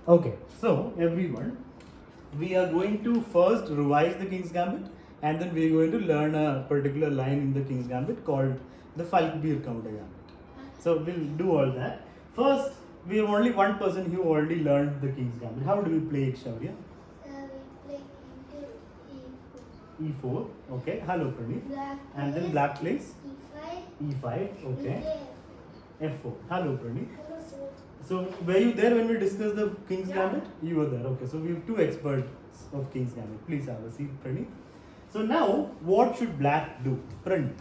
Okay, so everyone, we are going to first revise the King's Gambit, and then we are going to learn a particular line in the King's Gambit called the Falkbeer counter gambit. So we'll do all that. First, we have only one person who already learned the King's Gambit. How do we play it, Shaurya? We play into E4. Okay. Hello, Pradeep. black And then plays black plays E5. E5. Okay. F4. Hello, Pradeep. Hello, sir. So were you there when we discussed the King's Yeah. Gambit? You were there. Okay. So we have two experts of King's Gambit. Please have a seat, Pradeep. So now, what should black do? Pradeep,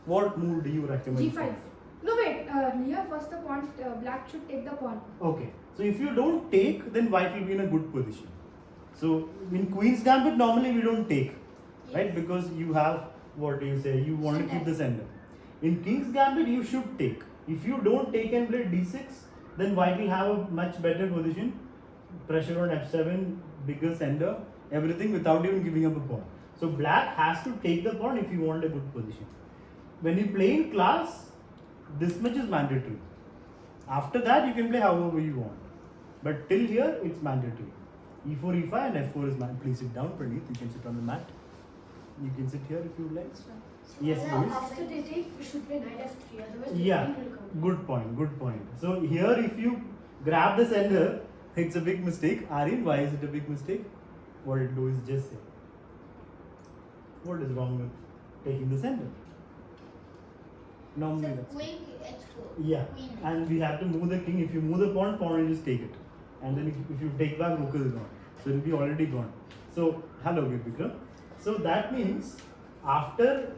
what move do you recommend? G5. No wait, here first the pawn, black should take the pawn. Okay. So if you don't take, then white will be in a good position. So in Queen's Gambit, normally we don't take, right? Because you have, what do you say? You want to keep the center. In King's Gambit, you should take. If you don't take and play d6, then white will have a much better position. Pressure on f7, bigger sender, everything without even giving up a pawn. So black has to take the pawn if you want a good position. When you play in class, this much is mandatory. After that, you can play however you want. But till here, it's mandatory. E4, E5 and F4 is mandatory. Please sit down, Pradeep. You can sit on the mat. You can sit here if you like. Yes, Louis. After they take, we should play knight f3. Otherwise, Yeah, the queen will come. good point, good point. So here if you grab the sender, it's a big mistake. Aryan, why is it a big mistake? What it do is just say. What is wrong with taking the sender? Normally So that's queen h4. yeah, Queen. and we have to move the king. If you move the pawn will just take it. And then if you take back, rook is gone. So it will be already gone. So, hello Vikram. So that means after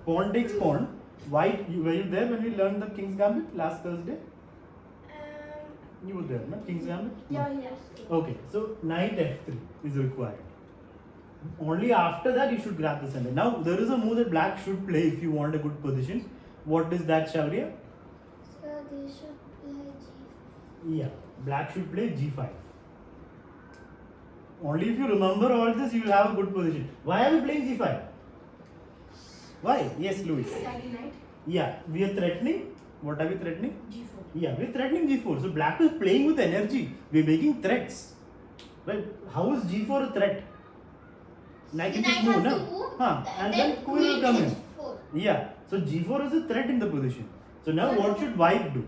pawn takes pawn, white, were you there when we learned the King's Gambit last Thursday? You were there, no? King's Gambit? Yeah, yes. Okay, so knight f3 is required. Only after that you should grab the center. Now there is a move that black should play if you want a good position. What is that, Shaurya? So they should play g5. Yeah, black should play g5. Only if you remember all this, you will have a good position. Why are we playing g5? Why? Yes, Louis. Attacking knight, Yeah, we are threatening. What are we threatening? g4. Yeah, we are threatening g4. So black is playing with energy. We are making threats. Right? How is g4 a threat? Knight can just Knight move, has no? to move, Huh. And then queen will come in. h4. Yeah. So g4 is a threat in the position. So now what should white do?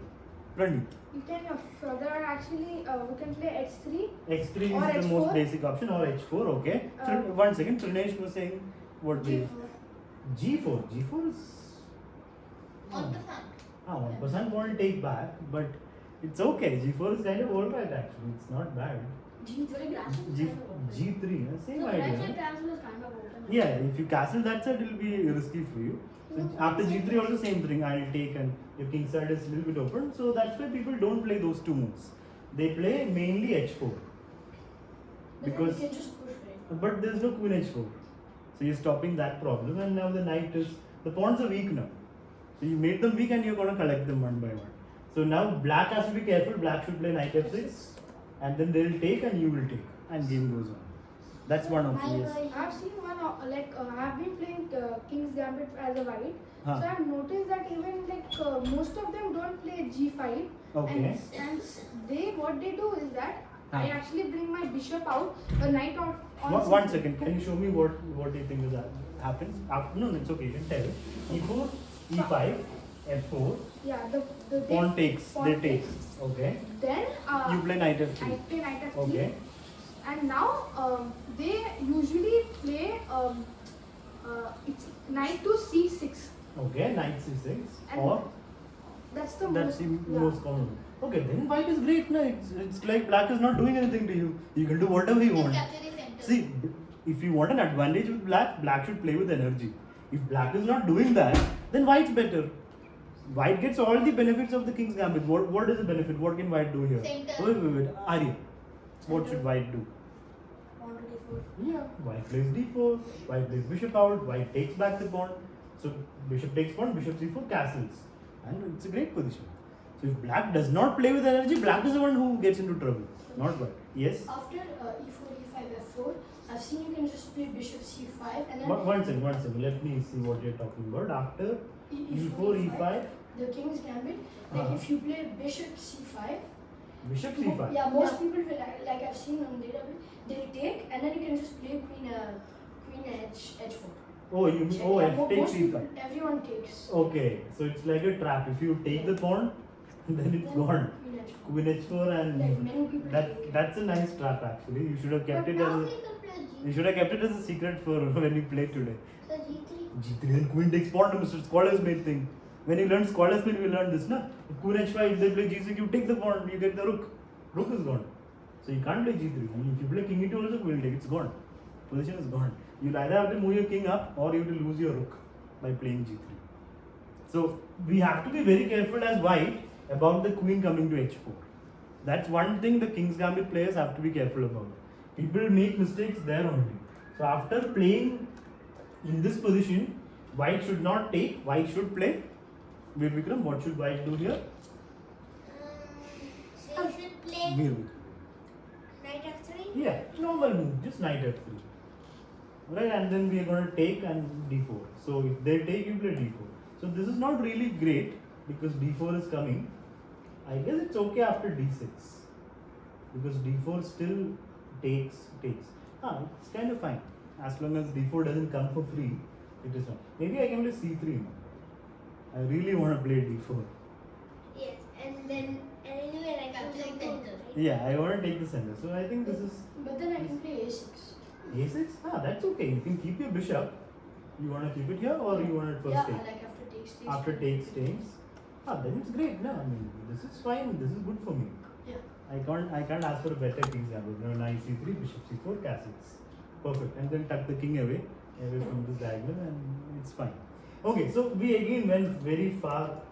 Praneet. You can further actually, we can play h3. X3 is Or the H4? most basic option, or H4, okay. One second, Trinesh was saying what G4. G4. G4 is. On the front. Ah, 1% won't take back, but it's okay. G4 is kind of alright actually. It's not bad. G3 G3, same So idea. right castle is kind of open. Yeah, if you castle that side, it will be risky for you. So after G3 also same thing, I'll take, and your king side is a little bit open. So that's why people don't play those two moves. They play mainly H4. Because, you can just push right. but there's no queen H4. So you're stopping that problem, and now the knight is, the pawns are weak now. So you made them weak and you're going to collect them one by one. So now black has to be careful, black should play knight F6, and then they'll take and you will take, and game goes on. That's one option, yes. I've seen one, I've been playing King's Gambit as a white. Huh. So I've noticed that even most of them don't play G5. Okay. And what they do is that Huh. I actually bring my bishop out, a knight on. One second, can you show me what do you think is happens? No, it's okay, you can tell. E4, E5, F4, Yeah, pawn takes, pawn they take. takes. Okay. Then You play knight I F3. play knight f3. Okay. And now they usually play it's knight to c6. Okay, knight C6, And or That's the that's the most. most common. Okay, then white is great, no? It's like black is not doing anything to you. You can do whatever you You can want. capture the center. See, if you want an advantage with black, black should play with energy. If black is not doing that, then white's better. White gets all the benefits of the King's Gambit. What is the benefit? What can white do here? Center. Wait. Arya, what should white do? Pawn to d4. Yeah, white plays d4, white plays bishop out, white takes back the pawn. So bishop takes pawn, bishop c4, castles. And it's a great position. So if black does not play with energy, black is the one who gets into trouble, not white. Yes? After e4, e5, f4, I've seen you can just play bishop c5 and then One second. Let me see what you're talking about. After e4, e5. the king's gambit. Then Uh-huh. if you play bishop c5, Bishop c5. Yeah, most people will like I've seen on database. They'll take and then you can just play queen h4. Oh, you mean f takes most people, c5. everyone takes. Okay, so it's like a trap. If you take the pawn, then it's gone. Queen h4. Queen h4 and Like many people take it. that's a nice trap actually. You should have kept But it now as we can play you should have kept it as a secret for when you play today. So G3. G3 then queen takes pawn to Mr. Scholar's mate thing. When you learn Scholar's mate, we learned this, na? If queen h5, if they play g6, you take the pawn, you get the rook. Rook is gone. So you can't play g3. If you play king e2 also, queen take, it's gone. Position is gone. You'll either have to move your king up or you have to lose your rook by playing g3. So we have to be very careful as white about the queen coming to h4. That's one thing the King's Gambit players have to be careful about. People make mistakes there only. So after playing in this position, white should not take, white should play. Veer Vikram, what should white do here? So you should play Veer Vikram. knight f3. Yeah, normal move, just knight f3. Right, and then we are going to take and d4. So if they take, you play d4. So this is not really great because d4 is coming. I guess it's okay after d6 because d4 still takes. It's kind of fine as long as d4 doesn't come for free. It is fine. Maybe I can play c3 now. I really want to play d4. Yes, and then anyway I can play center. Right? Yeah, I want to take the center. So I think this is But then I can play a6. a6. That's okay. You can keep your bishop. You want to keep it here or you want it first Yeah, take? like after takes. After takes. Then it's great. No, I mean this is fine. This is good for me. Yeah. I can't ask for a better King's Gambit. No, knight c3, bishop c4, castles. Perfect. And then tuck the king away from this diagonal, and it's fine. Okay, so we again went very far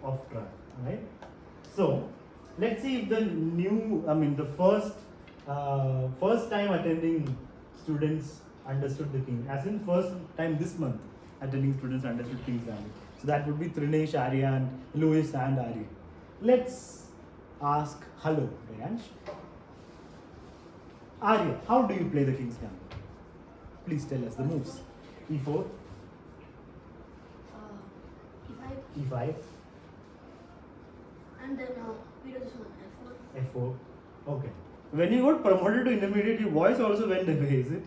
off track, right? So let's see if the first time attending students understood the king. As in first time this month attending students understood King's Gambit. So that would be Trinesh, Aryan, Louis, and Aryan. Let's ask hello, Rayansh. Arya, how do you play the King's Gambit? Please tell us the moves. E4, E5. E5, And then we do this one, F4. F4. Okay. When you got promoted to intermediate, your voice also went away, is it?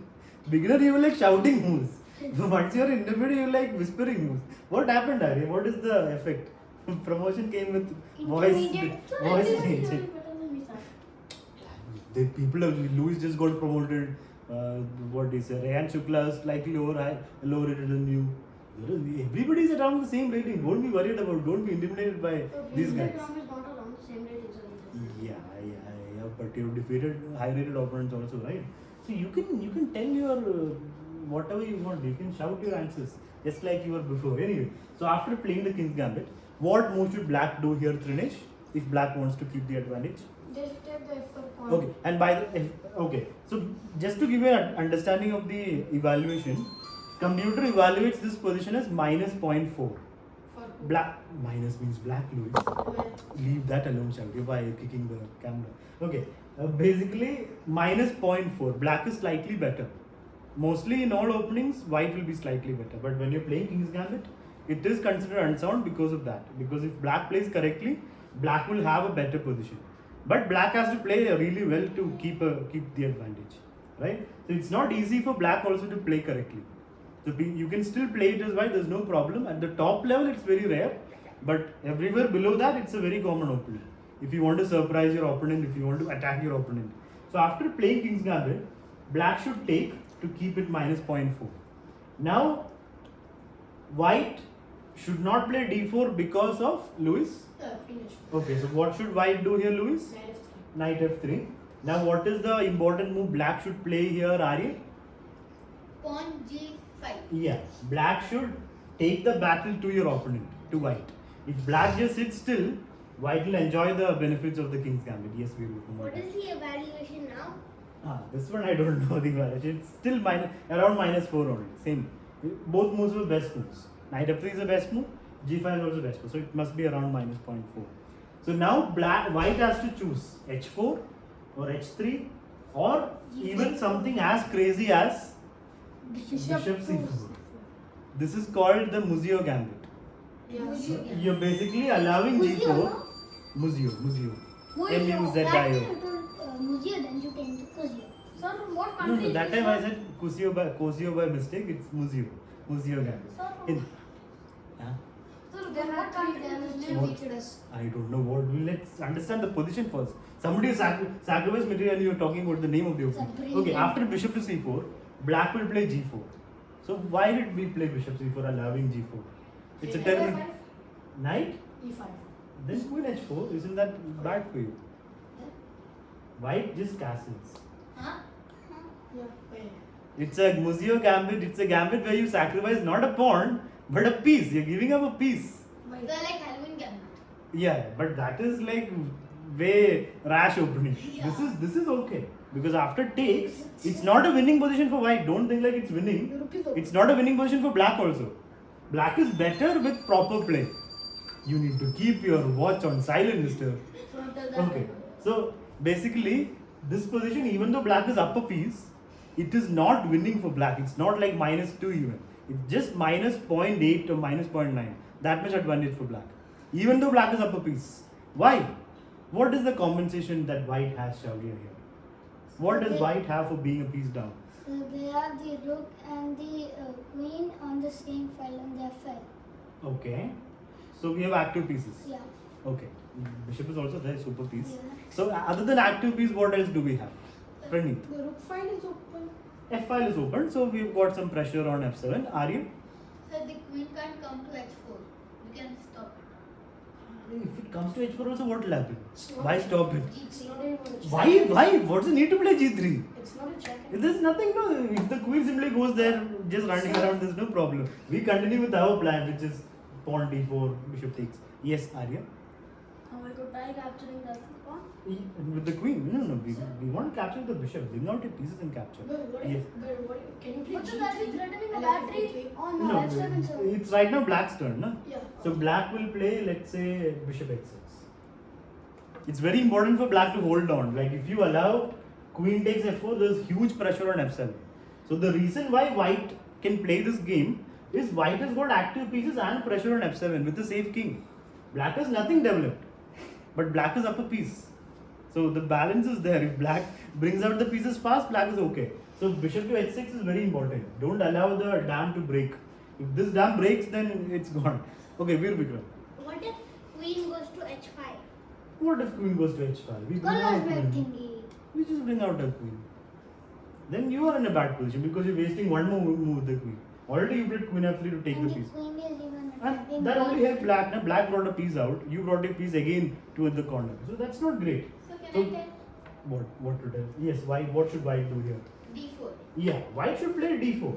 Beginner, you were like shouting moves. Once you're intermediate, you were like whispering moves. What happened, Arya? What is the effect? Promotion came with voice changing. The people of Louis just got promoted. What do you say? Rayan Shukla is slightly lower rated than you. Everybody is around the same rating. Don't be worried about. Don't be intimidated by these guys. is not around the same rating, so Yeah. But you've defeated high-rated opponents also, right? So you can tell your whatever you want. You can shout your answers just like you were before. Anyway, so after playing the King's Gambit, what move should Black do here, Trinesh? If Black wants to keep the advantage. just take the F4 pawn. Okay, and so just to give you an understanding of the evaluation, computer evaluates this position as minus 0.4. For Black minus means black, Louis. well, Leave that alone, shall we? By kicking the camera. Okay, basically minus 0.4. Black is slightly better. Mostly in all openings, white will be slightly better. But when you're playing King's Gambit, it is considered unsound because of that. Because if black plays correctly, black will have a better position. But black has to play really well to keep the advantage, right? So it's not easy for black also to play correctly. So you can still play it as white. There's no problem. At the top level, it's very rare. But everywhere below that, it's a very common opening. If you want to surprise your opponent, if you want to attack your opponent. So after playing King's Gambit, black should take to keep it minus 0.4. Now, white should not play d4 because of Louis. queen H4. Okay, so what should white do here, Louis? Knight F3. Knight f3. Now, what is the important move black should play here, Arya? Pawn G5. Yeah, black should take the battle to your opponent, to white. If black just sits still, white will enjoy the benefits of the King's Gambit. Yes, we will. What is the evaluation now? This one I don't know the evaluation. It's still around minus 4 only. Same. Both moves were best moves. Knight f3 is the best move. G5 is also best move. So it must be around minus 0.4. So now white has to choose h4 or h3 or even something as crazy as Bishop c4. This is called the Muzio Gambit. Yeah. Muzio Gambit. You're basically allowing Muzio, g4. no? Muzio. M-U-Z-I-O. Muzio, then you came to Kuzio. Sir, what No, country? that time I said Cosio by mistake. It's Muzio. Muzio Gambit. Sir, In, yeah, sir, there are countries that What? teach us. I don't know what. Let's understand the position first. Somebody sacrificed material and you're talking about the name of the opening. It's a Okay, brilliant- after bishop to c4, black will play g4. So why did we play bishop c4 allowing g4? It's a terrible knight. E5. Then queen h4. Isn't that bad for you? White just castles. Huh? Yeah. Wait. It's a Muzio Gambit. It's a gambit where you sacrifice not a pawn but a piece. You're giving up a piece. Wait. So like Halloween Gambit. Yeah, but that is like way rash opening. Yeah. This is okay because after takes, it's not a winning position for white. Don't think like it's winning. The rook is open. It's not a winning position for black also. Black is better with proper play. You need to keep your watch on silent, mister. So after that. Okay, so basically, this position, even though black is up a piece, it is not winning for black. It's not like -2 even. It's just minus 0.8 or minus 0.9. That much advantage for black. Even though black is up a piece. Why? What is the compensation that white has, Shaulia, here? What does white have for being a piece down? So they have the rook and the queen on the same file and they fell. Okay. So we have active pieces. Yeah. Okay. Bishop is also there, super piece. Yeah. So other than active piece, what else do we have? Praneeth. The rook file is open. F file is open, so we've got some pressure on F7. Aryan? So the queen can't come to h4. You can stop If it comes to h4 also, what will happen? Why stop it? It's not even a check. Why? What's the need to play g3? It's not a check. There's nothing, no. If the queen simply goes there, just running around, there's no problem. We continue with our plan, which is pawn d4, bishop takes. Yes, Arya? How I could try capturing that pawn? With the queen? No. We want to capture the bishop. Bring out your pieces and capture. Yes. Can you play But G3? that is threatening a And battery. F3? Oh No, no, F7 sir. it's right now black's turn, no? Yeah. So black will play, let's say, bishop x6. It's very important for black to hold on. Like if you allow queen takes f4, there's huge pressure on f7. So the reason why white can play this game is white has got active pieces and pressure on f7 with a safe king. Black has nothing developed, but black is up a piece. So the balance is there. If black brings out the pieces fast, black is okay. So bishop to h6 is very important. Don't allow the dam to break. If this dam breaks, then it's gone. Okay, Veer Vikram. What if queen goes to h5? What if queen goes to h5? We bring Colors out were queen. thingy. We just bring out a queen. Then you are in a bad position because you're wasting one more move with the queen. Already you played queen f3 to take And the the piece. queen is even And attacking that only me. helped black. Now black brought a piece out. You brought a piece again to the corner. So that's not great. So can So- I tell What to tell? Yes, what should white do here? d4? Yeah, white should play d4.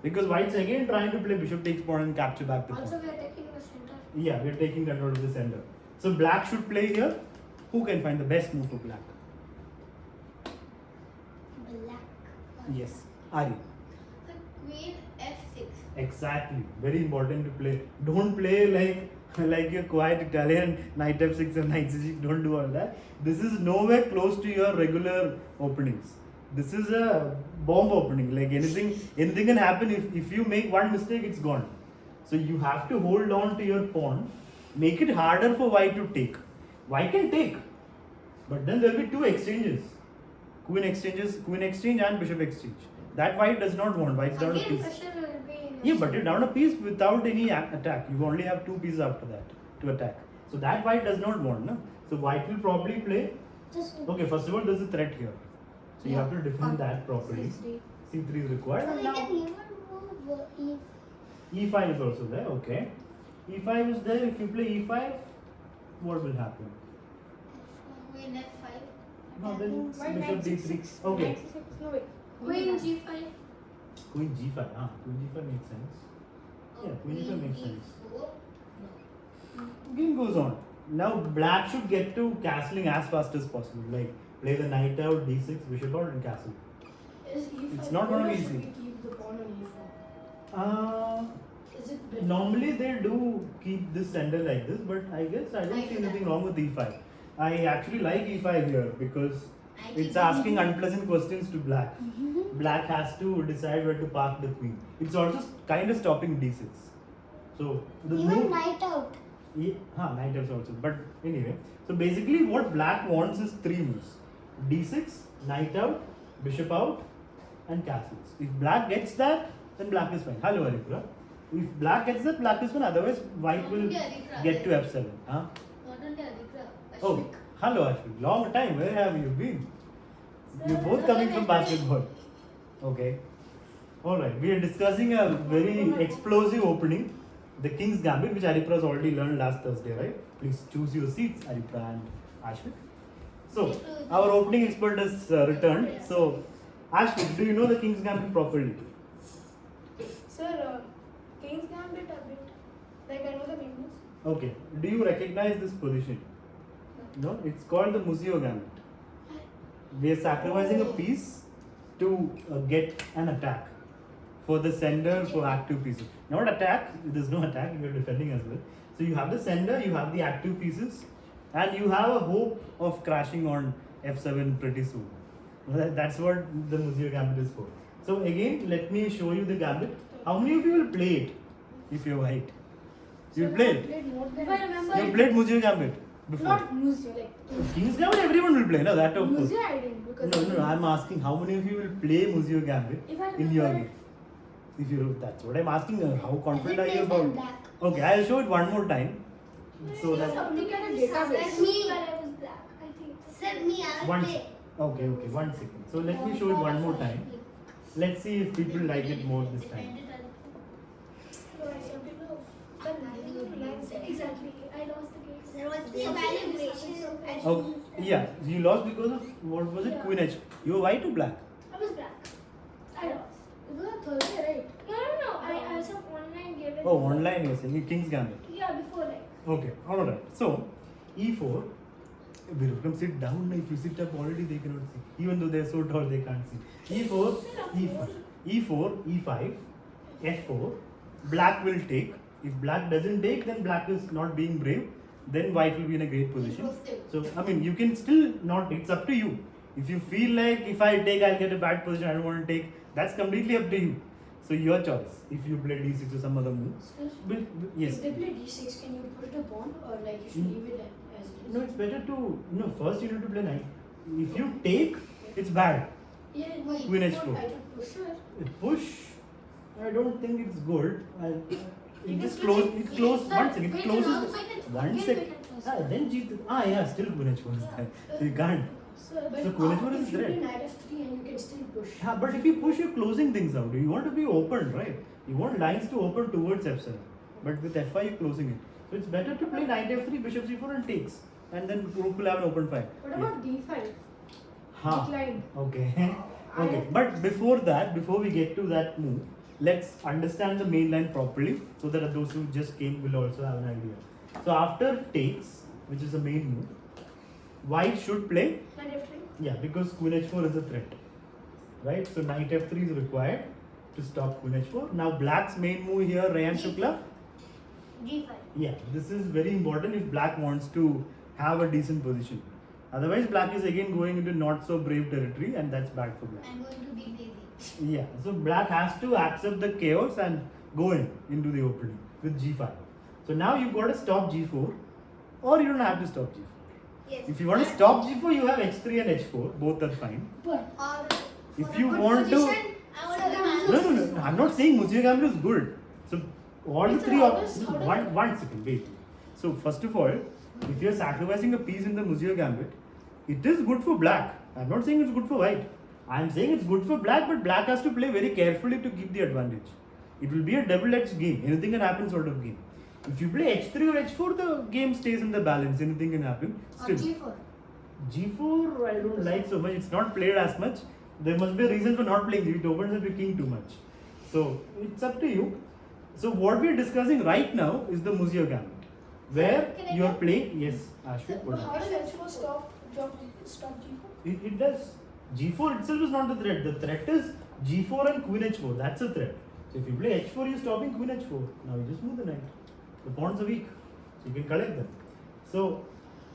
Because white's again trying to play bishop takes pawn and capture back the Also, pawn. we are taking the center. Yeah, we're taking control of the center. So black should play here. Who can find the best move for black? Black. Yes, Ari. So queen f6. Exactly. Very important to play. Don't play like your quiet Italian knight f6 or knight c6. Don't do all that. This is nowhere close to your regular openings. This is a bomb opening. Like anything can happen. If you make one mistake, it's gone. So you have to hold on to your pawn. Make it harder for white to take. White can take, but then there will be two exchanges. Queen exchange and bishop exchange. That white does not want. White's down a Again, piece. pressure will be in Yeah, but you're down a piece without any attack. You only have two pieces after that to attack. So that white does not want, no? So white will probably play. just Okay, first of all, there's a threat here. So you Yeah. have to defend that properly. C3 is required. so And we now can even move E5 is also there. Okay. E5 is there. If you play E5, what will happen? Queen f5. No, then Why bishop knight D3. c6? Okay. Knight c6, no way. Queen G5. Queen G5. Queen G5 makes sense. Yeah, queen G5 makes sense. e4. No. Game goes on. Now black should get to castling as fast as possible. Like play the knight out, d6, bishop out, and castle. Is E5 It's not gonna be or should easy. we keep the pawn on E4? Is it better? Normally they do keep this sender like this, but I guess I don't see anything wrong with e5. I actually like e5 here because I it's keep asking unpleasant questions to black. Black has to decide where to park the queen. It's also kind of stopping d6. So the even move. night out. Knight F also. But anyway, so basically what black wants is 3 moves. D6, knight out, bishop out, and castles. If black gets that, then black is fine. Hello, Aripura. If black gets that, black is fine. Otherwise, white will get to F7. Huh? Not only Adhikra, Oh, Ashwik. hello, Ashwin. Long time. Where have you been? You're both coming from basketball. Okay. Alright, we are discussing a very explosive opening, the King's Gambit, which Aripra has already learned last Thursday, right? Please choose your seats, Aripra and Ashwin. So, our opening expert has returned. So, Ashwin, do you know the King's Gambit properly? Sir, King's Gambit a bit. Like I know the main moves. Okay. Do you recognize this position? No? It's called the Muzio Gambit. We are sacrificing a piece to get an attack for the sender for active pieces. Not attack, there's no attack, you're defending as well. So you have the sender, you have the active pieces, and you have a hope of crashing on F7 pretty soon. That's what the Muzio Gambit is for. So again, let me show you the Gambit. How many of you will play it if you're white? You will play it? If I remember, You played Muzio Gambit before? not Muzio, like King's Gambit everyone will play, no? That of course. Muzio I didn't because No, I'm asking how many of you will play Muzio Gambit If I in your remember game? If you that's what I'm asking. How confident are you Every place about? is black. Okay, I'll show it one more time. So that something kind of Said database. me when I was black, I think. Said me, I will one play. okay, 1 second. So let me show it one more time. Let's see if people like it more this time. Exactly. I lost the game. There was the evaluation. Oh, yeah, you lost because of what was it? Yeah. Queen H. You were white or black? I was black. I lost. It was on Thursday, right? No. I some online game. Oh, online you're saying King's Gambit. Yeah, before like. Okay, alright. So, E4. Come sit down. If you sit up already, they cannot see. Even though they're so tall, they can't see. E4, E4, E5, F4. Black will take. If black doesn't take, then black is not being brave. Then white will be in a great position. So, I mean, you can still not. It's up to you. If you feel like if I take, I'll get a bad position. I don't want to take. That's completely up to you. So, your choice. If you play D6 or some other move. Yes. If they play d6, can you push the pawn or like you should leave it as it is? No, it's better to. No, first you need to play knight. If you take, it's bad. Yeah, Queen H4. I don't push. Push, I don't think it's good. It just can close. play It closes. sir, 1 second. It wait, closes. no, the- wait, 1 again, second. wait, Then G. Yeah, still Queen H1 is there. So you can't. But So Queen H1 is if you play red. knight f3 and you can still push. Yeah, but if you push, you're closing things out. You want to be open, right? You want lines to open towards F7. But with F5, you're closing it. So it's better to play knight F3, bishop C4, and takes. And then Rook will have an open fight. What about D5? Huh. Declined. Okay. Okay. But before that, before we get to that move, let's understand the main line properly so that those who just came will also have an idea. So after takes, which is the main move, white should play. Knight F3. Yeah, because Queen H4 is a threat. Right? So knight F3 is required to stop Queen H4. Now black's main move here, Rayan Shukla. G5. Yeah, this is very important if black wants to have a decent position. Otherwise, black is again going into not so brave territory, and that's bad for black. I'm going to be lazy. Yeah, so black has to accept the chaos and go into the opening with G5. So now you've got to stop G4, or you don't have to stop G4. Yes. If you want to stop G4, you have H3 and H4, both are fine. But Or If for you a good want to- position, I want to No, I'm not saying Muzio Gambit is good. So all the It's three how of does- how does- one second, wait. So first of all, if you're sacrificing a piece in the Muzio Gambit, it is good for black. I'm not saying it's good for white. I'm saying it's good for black, but black has to play very carefully to keep the advantage. It will be a double-edged game. Anything can happen sort of game. If you play H3 or H4, the game stays in the balance. Anything can happen. Or Still, G4. G4 I don't like so much. It's not played as much. There must be a reason for not playing. It opens up your king too much. So it's up to you. So what we are discussing right now is the Muzio Gambit, where Can I you are go? playing. Yes, Ashwin. but how does h4 stop g4? It does. G4 itself is not the threat. The threat is G4 and Queen H4. That's a threat. So if you play H4, you're stopping Queen H4. Now you just move the knight. The pawns are weak, so you can collect them. So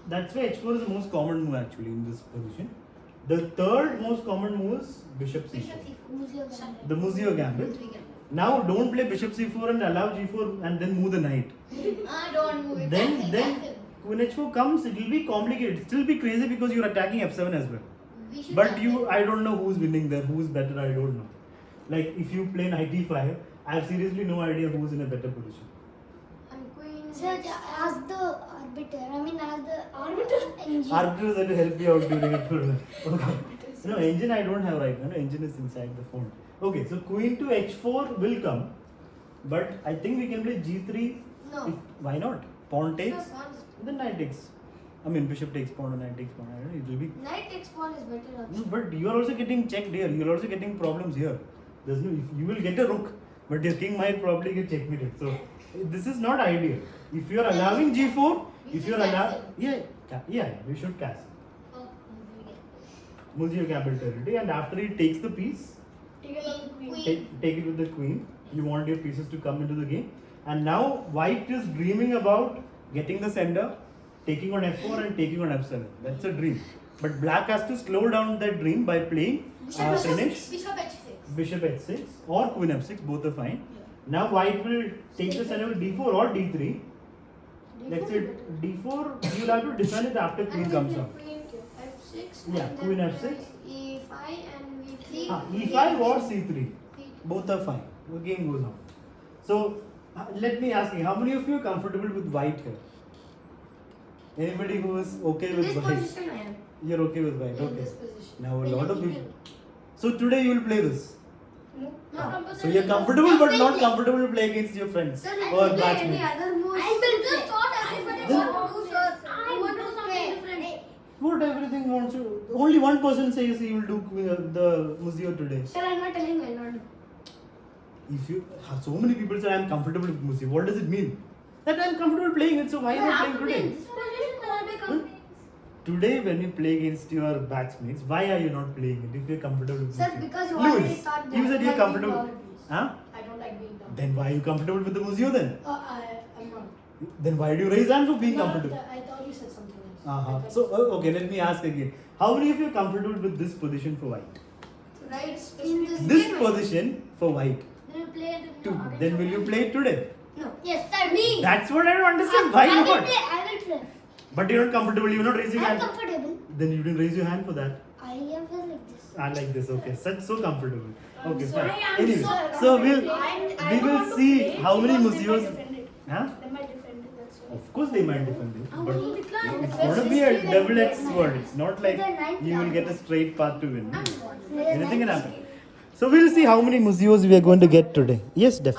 that's why H4 is the most common move actually in this position. The third most common move is Bishop C4. Bishop C4. Muzio Gambit. The Muzio Gambit. Now don't play bishop c4 and allow g4 and then move the knight. Don't move it. Then Cancel. queen h4 comes, it will be complicated. It will be crazy because you're attacking f7 as well. We should But cancel. I don't know who's winning there, who's better, I don't know. Like if you play knight e5, I have seriously no idea who's in a better position. And queen. Sir, ask the arbiter. I mean, ask the Arbiter? engine. Arbiters are to help you out during a tournament. Okay. No, engine I don't have right now. No, engine is inside the phone. Okay, so queen to h4 will come. But I think we can play g3. No. Why not? Pawn takes, Sir, pawn is- then knight takes. I mean, bishop takes pawn or knight takes pawn. I don't know, it will be. Knight takes pawn is better No, option. but you are also getting checked here. You are also getting problems here. There's no. If you will get a rook, but your king might probably get checkmated. So this is not ideal. If you are allowing g4, if you are allowing, yeah, we should cast. Oh, Muzio Gambit territory, and after he takes the piece, Take it on the queen. take it with the queen. You want your pieces to come into the game, and now white is dreaming about getting the sender, taking on f4 and taking on f7. That's a dream. But black has to slow down that dream by playing finish. Bishop h6. Bishop h6 or queen f6, both are fine. Yeah. Now white will take the center with d4 or d3. Let's say D4 d4, you'll have to defend it after queen and comes we out. play queen f6. Yeah, and queen then f6. e5 and we play. E5 or c3, both are fine. The game goes on. So let me ask you, how many of you are comfortable with white here? Anybody who is okay with This white? position I am. You're okay with white, In okay. this position. Now a lot of people. So today you will play this. No, So you're comfortable but not comfortable to play against your friends Sir, or any batchmates. other moves? I will Just play. thought everybody Then- want to do, sir. I want to do something play. different. What everything wants to. Only one person says he will do the Muzio today. Sir, I'm not telling my lord. If you so many people say I'm comfortable with Muzio, what does it mean? That I'm comfortable playing it, so why am I playing today? Today, when you play against your batchmates, why are you not playing it if you're comfortable with Sir, Muzio? because you already Lewis, thought that you said I you're like comfortable. being down, please. Huh? I don't like being down. Then why are you comfortable with the Muzio then? I'm not. Then why do you raise hand for being No, comfortable? I thought you said something else. Uh-huh. I thought So, you okay, let me ask again. How many of you are comfortable with this position for white? said- Right, In this This game, position for white. Then we play it. To, then will you play it today? No. Yes, sir. Me. That's what I don't understand. Why I will not? play. I will play. But you're not comfortable, you're not raising I'm hand. comfortable. Then you didn't raise your hand for that. I am well like this. I like this, okay. Such so comfortable. Okay, sorry, fine. I'm Anyway, so so wrong. we I will don't want to see play how many because they might museums. defend it. Huh? They might defend it, that's why. Of course they might defend it. How But will we decline? it's First gonna be a history, then double-edged play sword. It's not like The ninth you will round. get a straight path to win. The Anything can ninth happen. So we'll see how many museums we are going to get today. Yes, definitely.